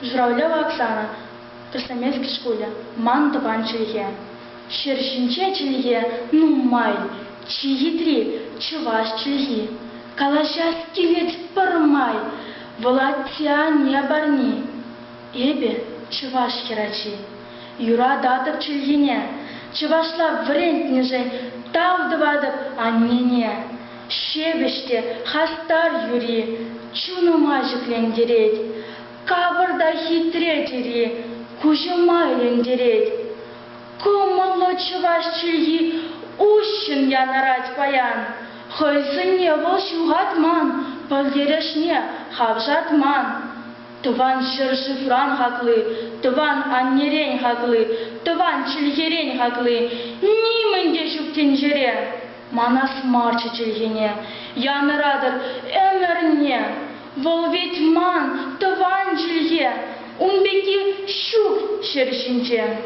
Журавлева Оксана, Красноярской школе, ман тыван чилге. Шершинче чилге, ну май, чиитри, чуваш чилги. Калашас килет пармай, волатя не барни. Эбе чуваш херачи. Юра датып чилгене, чувашла врентниже, тавдывадып аннене. Шебеште хастар юри, чуну мажиклендереть. Кабырда хитретери, кужумайлендереть. Комыллы чуваш чилги ущын янарать паян. Хойсыне вол шугатман, пылдерешне хавжатман. Тыван шыршыфран хаклы, тыван аннерень хаклы, тыван чилгерень хаклы, нимынде шуктенжере. Манас марчы чилгене, янырадыр өмірне. Вол ведь ман тыван чилге, унбеки шук шершинче.